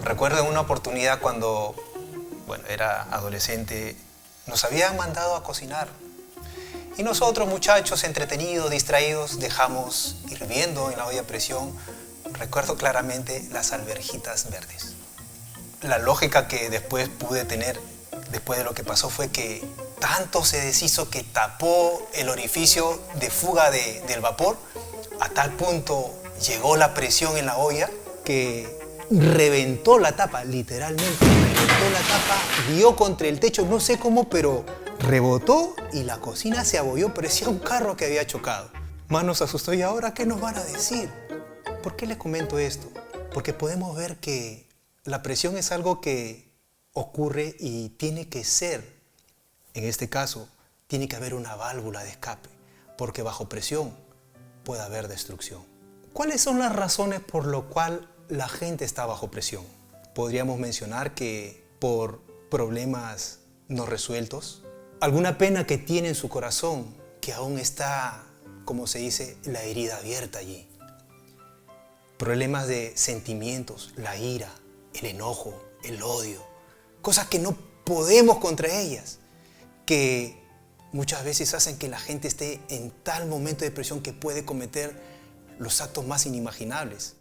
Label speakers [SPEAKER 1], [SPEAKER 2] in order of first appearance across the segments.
[SPEAKER 1] Recuerdo en una oportunidad cuando, era adolescente, nos habían mandado a cocinar. Y nosotros, muchachos, entretenidos, distraídos, dejamos hirviendo en la olla a presión, recuerdo claramente, las alverjitas verdes. La lógica que después pude tener, después de lo que pasó, fue que tanto se deshizo que tapó el orificio de fuga del vapor, a tal punto llegó la presión en la olla que reventó la tapa, literalmente reventó la tapa, dio contra el techo, no sé cómo, pero rebotó y la cocina se abolló, parecía un carro que había chocado. Más nos asustó. ¿Y ahora qué nos van a decir? ¿Por qué les comento esto? Porque podemos ver que la presión es algo que ocurre y tiene que ser, en este caso, tiene que haber una válvula de escape, porque bajo presión puede haber destrucción. ¿Cuáles son las razones por lo cual la gente está bajo presión? Podríamos mencionar que por problemas no resueltos, alguna pena que tiene en su corazón, que aún está, como se dice, la herida abierta allí. Problemas de sentimientos, la ira, el enojo, el odio, cosas que no podemos contra ellas, que muchas veces hacen que la gente esté en tal momento de presión que puede cometer los actos más inimaginables.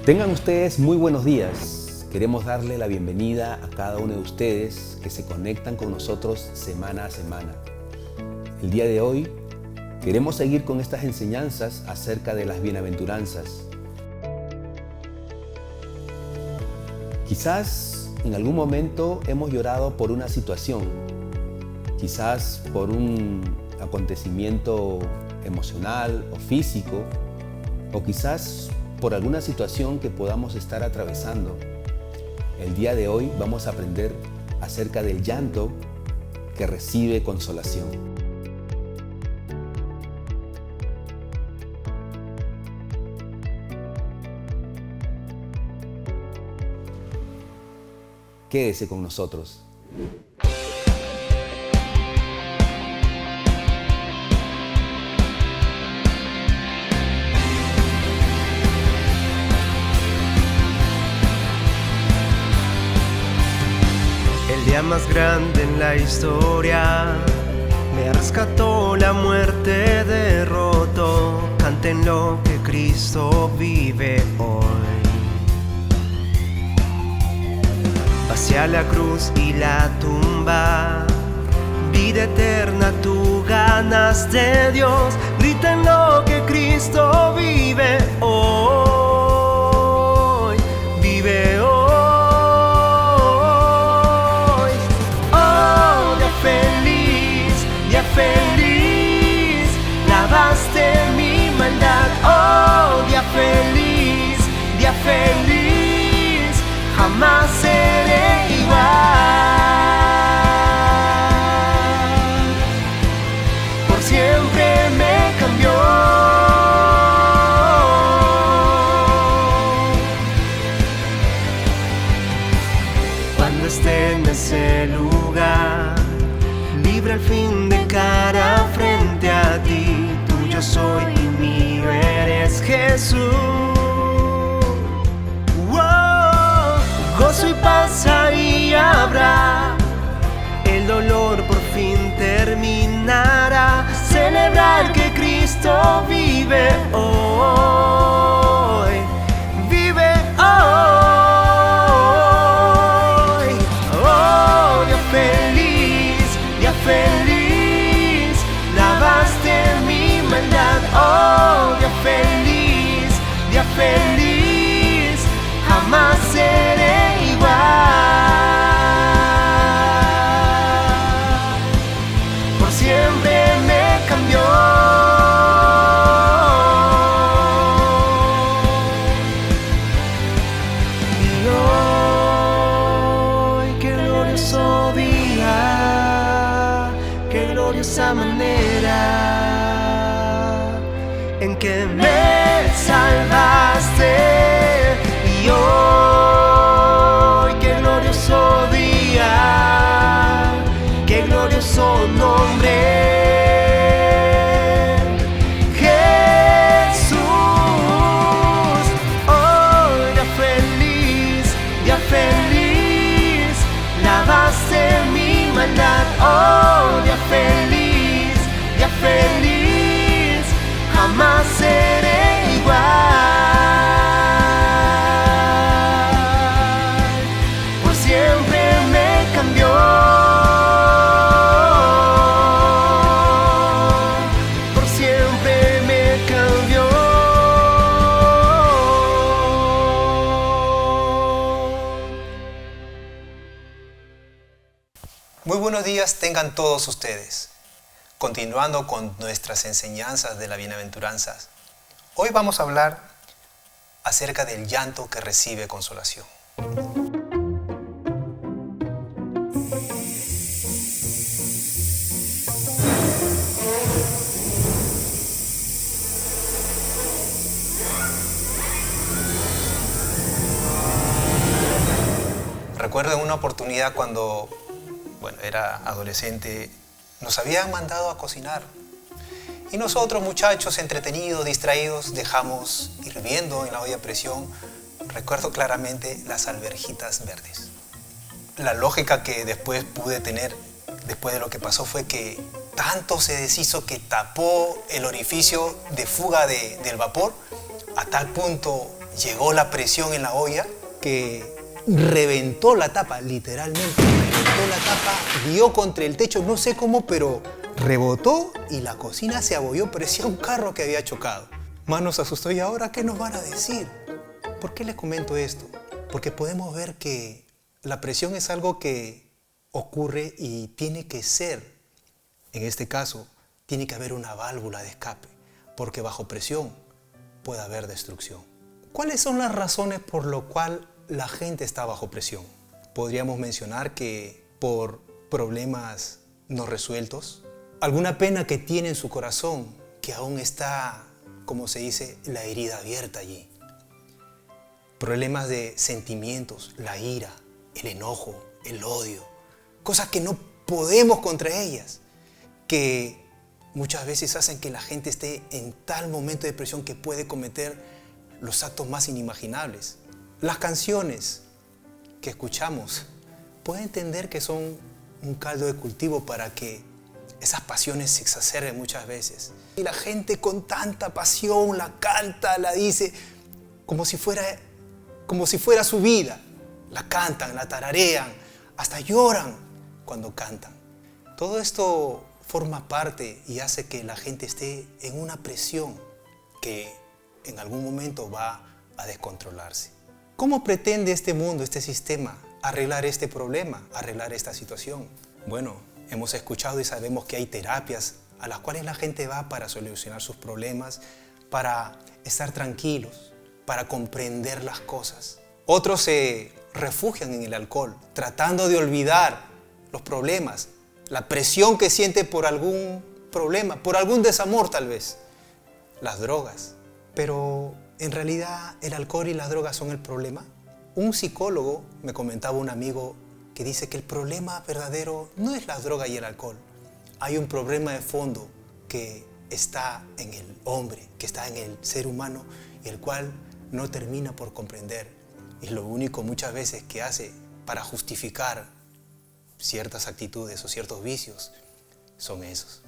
[SPEAKER 2] Tengan ustedes muy buenos días. Queremos darle la bienvenida a cada uno de ustedes que se conectan con nosotros semana a semana. El día de hoy queremos seguir con estas enseñanzas acerca de las bienaventuranzas. Quizás en algún momento hemos llorado por una situación, quizás por un acontecimiento emocional o físico, o quizás por alguna situación que podamos estar atravesando. El día de hoy vamos a aprender acerca del llanto que recibe consolación. Quédese con nosotros.
[SPEAKER 3] El día más grande en la historia me rescató, la muerte derrotó. Canten lo que Cristo vive hoy. Hacia la cruz y la tumba, vida eterna tú ganas de Dios. Griten lo que Cristo vive hoy, vive hoy. Feliz, lavaste mi maldad, oh, día feliz, jamás seré igual, por siempre me cambió. Cuando esté en ese lugar, libre al fin de cara frente a ti, tuyo soy y mío eres Jesús. Wow, gozo y paz ahí habrá, el dolor por fin terminará. Celebrar que Cristo vive hoy, vive hoy. Oh, día feliz, lavaste mi maldad, oh, día feliz, jamás seré igual. la manera en que me salvaste. Y hoy, qué glorioso día, qué glorioso nombre. Oh, día feliz, jamás seré igual. Por siempre me cambió. Por siempre me cambió.
[SPEAKER 1] Muy buenos días tengan todos ustedes. Continuando con nuestras enseñanzas de la bienaventuranza, hoy vamos a hablar acerca del llanto que recibe consolación. Recuerdo en una oportunidad cuando era adolescente, nos habían mandado a cocinar. Y nosotros, muchachos, entretenidos, distraídos, dejamos hirviendo en la olla a presión, recuerdo claramente, las alverjitas verdes. La lógica que después pude tener, después de lo que pasó, fue que tanto se deshizo que tapó el orificio de fuga del vapor, a tal punto llegó la presión en la olla que reventó la tapa, literalmente reventó la tapa, dio contra el techo, no sé cómo, pero rebotó y la cocina se abolló, parecía un carro que había chocado. Más nos asustó. ¿Y ahora qué nos van a decir? ¿Por qué les comento esto? Porque podemos ver que la presión es algo que ocurre y tiene que ser, en este caso, tiene que haber una válvula de escape, porque bajo presión puede haber destrucción. ¿Cuáles son las razones por lo cual la gente está bajo presión? Podríamos mencionar que por problemas no resueltos, alguna pena que tiene en su corazón que aún está, como se dice, la herida abierta allí. Problemas de sentimientos, la ira, el enojo, el odio, cosas que no podemos contra ellas, que muchas veces hacen que la gente esté en tal momento de presión que puede cometer los actos más inimaginables. Las canciones que escuchamos pueden entender que son un caldo de cultivo para que esas pasiones se exacerben muchas veces. Y la gente con tanta pasión la canta, la dice, como si fuera su vida. La cantan, la tararean, hasta lloran cuando cantan. Todo esto forma parte y hace que la gente esté en una presión que en algún momento va a descontrolarse. ¿Cómo pretende este mundo, este sistema, arreglar este problema, arreglar esta situación? Bueno, hemos escuchado y sabemos que hay terapias a las cuales la gente va para solucionar sus problemas, para estar tranquilos, para comprender las cosas. Otros se refugian en el alcohol, tratando de olvidar los problemas, la presión que siente por algún problema, por algún desamor tal vez. Las drogas. Pero ¿en realidad el alcohol y las drogas son el problema? Un psicólogo me comentaba, un amigo, que dice que el problema verdadero no es la droga y el alcohol. Hay un problema de fondo que está en el hombre, que está en el ser humano y el cual no termina por comprender. Y lo único muchas veces que hace para justificar ciertas actitudes o ciertos vicios son esos.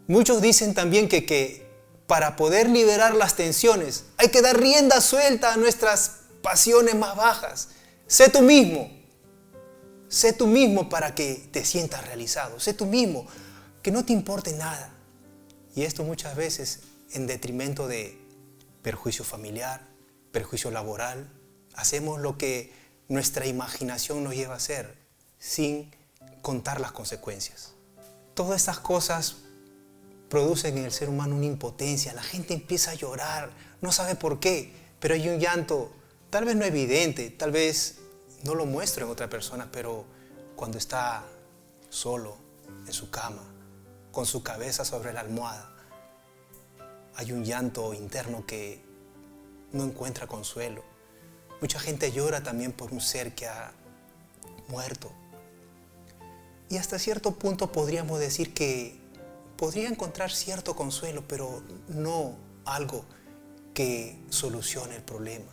[SPEAKER 1] Muchos dicen también que para poder liberar las tensiones hay que dar rienda suelta a nuestras pasiones más bajas. Sé tú mismo para que te sientas realizado. Sé tú mismo, que no te importe nada. Y esto muchas veces en detrimento de perjuicio familiar, perjuicio laboral. Hacemos lo que nuestra imaginación nos lleva a hacer sin contar las consecuencias. Todas estas cosas producen en el ser humano una impotencia. La gente empieza a llorar, no sabe por qué, pero hay un llanto, tal vez no evidente, tal vez no lo muestre en otra persona, pero cuando está solo en su cama, con su cabeza sobre la almohada. Hay un llanto interno que no encuentra consuelo. Mucha gente llora también por un ser que ha muerto. Y hasta cierto punto podríamos decir que podría encontrar cierto consuelo, pero no algo que solucione el problema.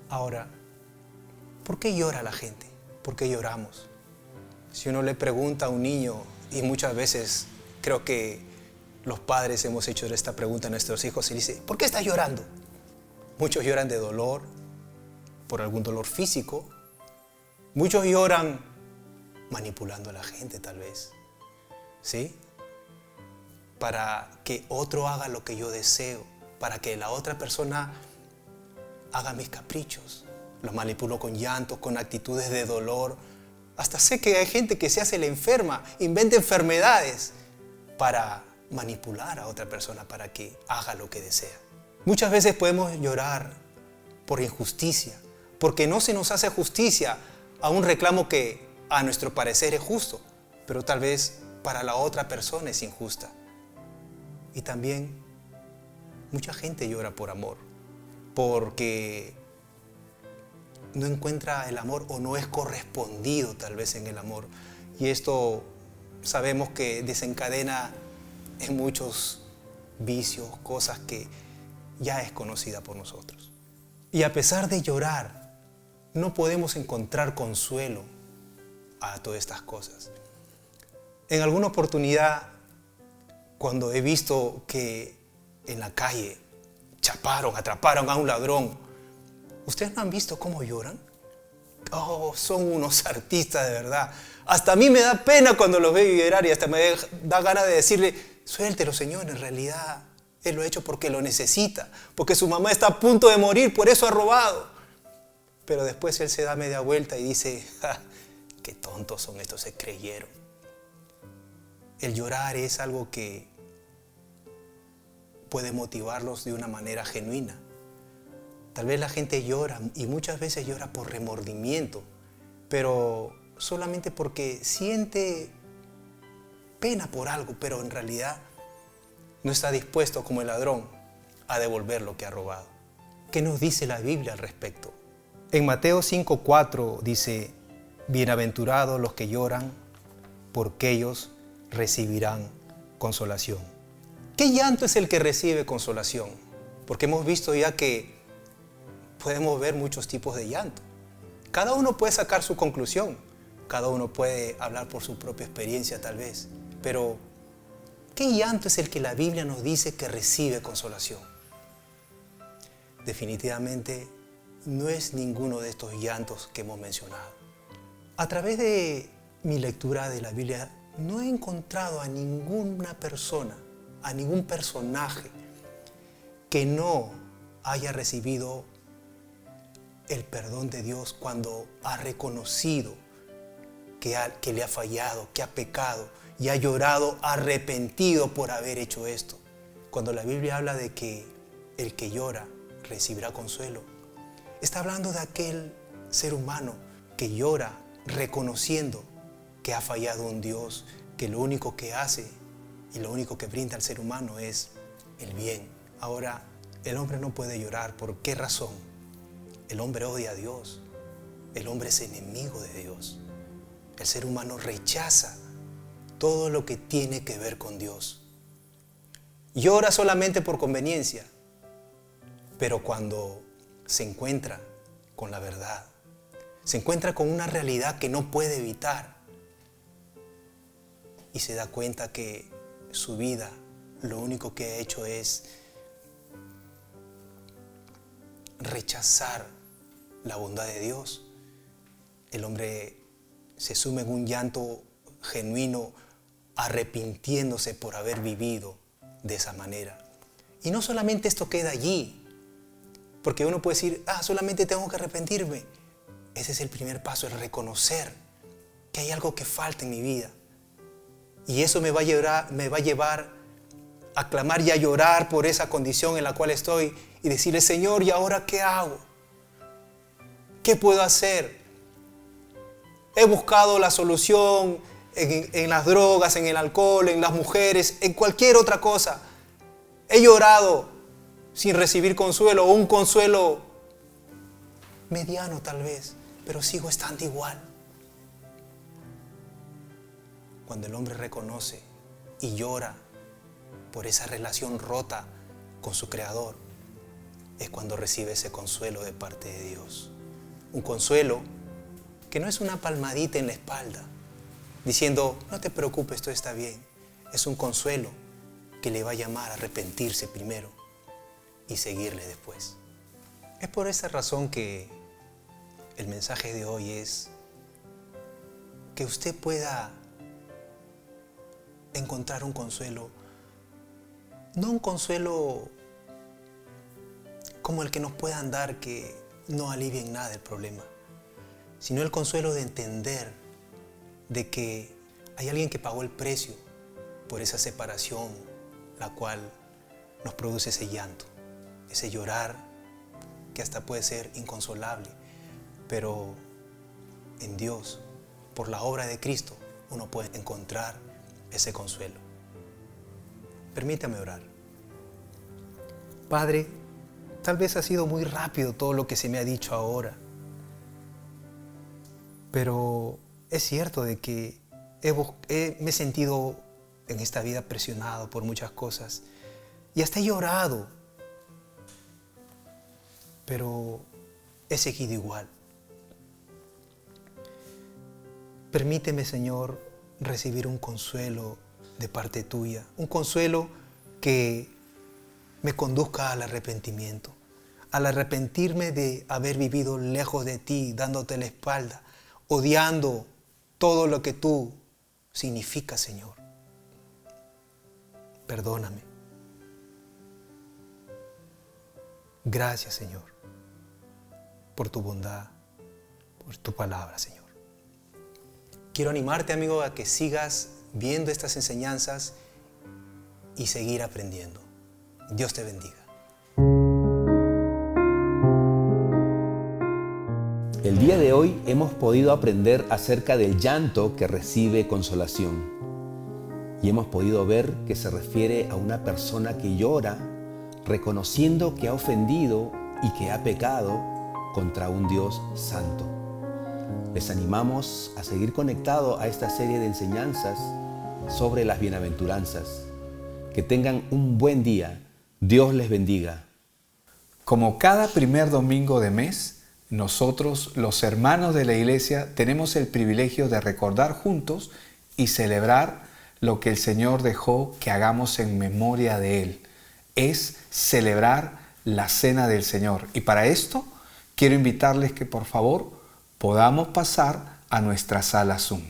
[SPEAKER 1] Ahora, ¿por qué llora la gente? ¿Por qué lloramos? Si uno le pregunta a un niño, y muchas veces creo que los padres hemos hecho esta pregunta a nuestros hijos, y dice, ¿por qué estás llorando? Muchos lloran de dolor, por algún dolor físico. Muchos lloran manipulando a la gente, tal vez. ¿Sí? Para que otro haga lo que yo deseo, para que la otra persona haga mis caprichos. Los manipulo con llantos, con actitudes de dolor. Hasta sé que hay gente que se hace la enferma, inventa enfermedades para manipular a otra persona para que haga lo que desea. Muchas veces podemos llorar por injusticia, porque no se nos hace justicia a un reclamo que a nuestro parecer es justo, pero tal vez para la otra persona es injusta. Y también mucha gente llora por amor, porque no encuentra el amor o no es correspondido tal vez en el amor. Y esto sabemos que desencadena en muchos vicios, cosas que ya es conocida por nosotros. Y a pesar de llorar, no podemos encontrar consuelo a todas estas cosas. En alguna oportunidad, cuando he visto que en la calle atraparon a un ladrón, ¿ustedes no han visto cómo lloran? Oh, son unos artistas de verdad. Hasta a mí me da pena cuando los veo llorar y hasta me da ganas de decirle, suéltelo, Señor, en realidad Él lo ha hecho porque lo necesita, porque su mamá está a punto de morir, por eso ha robado. Pero después Él se da media vuelta y dice, qué tontos son estos, se creyeron. El llorar es algo que puede motivarlos de una manera genuina. Tal vez la gente llora y muchas veces llora por remordimiento, pero solamente porque siente pena por algo, pero en realidad no está dispuesto como el ladrón a devolver lo que ha robado. ¿Qué nos dice la Biblia al respecto? En Mateo 5:4 dice, bienaventurados los que lloran, porque ellos recibirán consolación. ¿Qué llanto es el que recibe consolación? Porque hemos visto ya que podemos ver muchos tipos de llanto. Cada uno puede sacar su conclusión, cada uno puede hablar por su propia experiencia tal vez, pero ¿qué llanto es el que la Biblia nos dice que recibe consolación? Definitivamente no es ninguno de estos llantos que hemos mencionado. A través de mi lectura de la Biblia no he encontrado a ninguna persona, a ningún personaje que no haya recibido el perdón de Dios cuando ha reconocido que le ha fallado, que ha pecado y ha llorado arrepentido por haber hecho esto. Cuando la Biblia habla de que el que llora recibirá consuelo, está hablando de aquel ser humano que llora reconociendo que ha fallado un Dios, que lo único que hace y lo único que brinda al ser humano es el bien. Ahora, el hombre no puede llorar. ¿Por qué razón? El hombre odia a Dios. El hombre es enemigo de Dios. El ser humano rechaza todo lo que tiene que ver con Dios. Llora solamente por conveniencia, pero cuando se encuentra con la verdad, se encuentra con una realidad que no puede evitar y se da cuenta que su vida lo único que ha hecho es rechazar la bondad de Dios, el hombre se sume en un llanto genuino, arrepintiéndose por haber vivido de esa manera. Y no solamente esto queda allí, porque uno puede decir, solamente tengo que arrepentirme. Ese es el primer paso, el reconocer que hay algo que falta en mi vida. Y eso me va a llevar a clamar y a llorar por esa condición en la cual estoy y decirle, Señor, ¿y ahora qué hago? ¿Qué puedo hacer? He buscado la solución en las drogas, en el alcohol, en las mujeres, en cualquier otra cosa. He llorado sin recibir consuelo, o un consuelo mediano tal vez, pero sigo estando igual. Cuando el hombre reconoce y llora por esa relación rota con su Creador, es cuando recibe ese consuelo de parte de Dios. Un consuelo que no es una palmadita en la espalda, diciendo, no te preocupes, todo está bien. Es un consuelo que le va a llamar a arrepentirse primero y seguirle después. Es por esa razón que el mensaje de hoy es que usted pueda encontrar un consuelo, no un consuelo como el que nos puedan dar que no alivia en nada el problema, sino el consuelo de entender de que hay alguien que pagó el precio por esa separación, la cual nos produce ese llanto, ese llorar que hasta puede ser inconsolable, pero en Dios, por la obra de Cristo, uno puede encontrar ese consuelo. Permítame orar. Padre, tal vez ha sido muy rápido todo lo que se me ha dicho ahora, pero es cierto de que me he sentido en esta vida presionado por muchas cosas y hasta he llorado, pero he seguido igual. Permíteme, Señor, recibir un consuelo de parte tuya, un consuelo que me conduzca al arrepentimiento, al arrepentirme de haber vivido lejos de ti, dándote la espalda, odiando todo lo que tú significas, Señor. Perdóname. Gracias, Señor, por tu bondad, por tu palabra, Señor. Quiero animarte, amigo, a que sigas viendo estas enseñanzas y seguir aprendiendo. Dios te bendiga.
[SPEAKER 2] El día de hoy hemos podido aprender acerca del llanto que recibe consolación. Y hemos podido ver que se refiere a una persona que llora reconociendo que ha ofendido y que ha pecado contra un Dios santo. Les animamos a seguir conectados a esta serie de enseñanzas sobre las bienaventuranzas. Que tengan un buen día. Dios les bendiga.
[SPEAKER 4] Como cada primer domingo de mes, nosotros, los hermanos de la iglesia, tenemos el privilegio de recordar juntos y celebrar lo que el Señor dejó que hagamos en memoria de Él. Es celebrar la Cena del Señor. Y para esto, quiero invitarles que por favor podamos pasar a nuestra sala Zoom.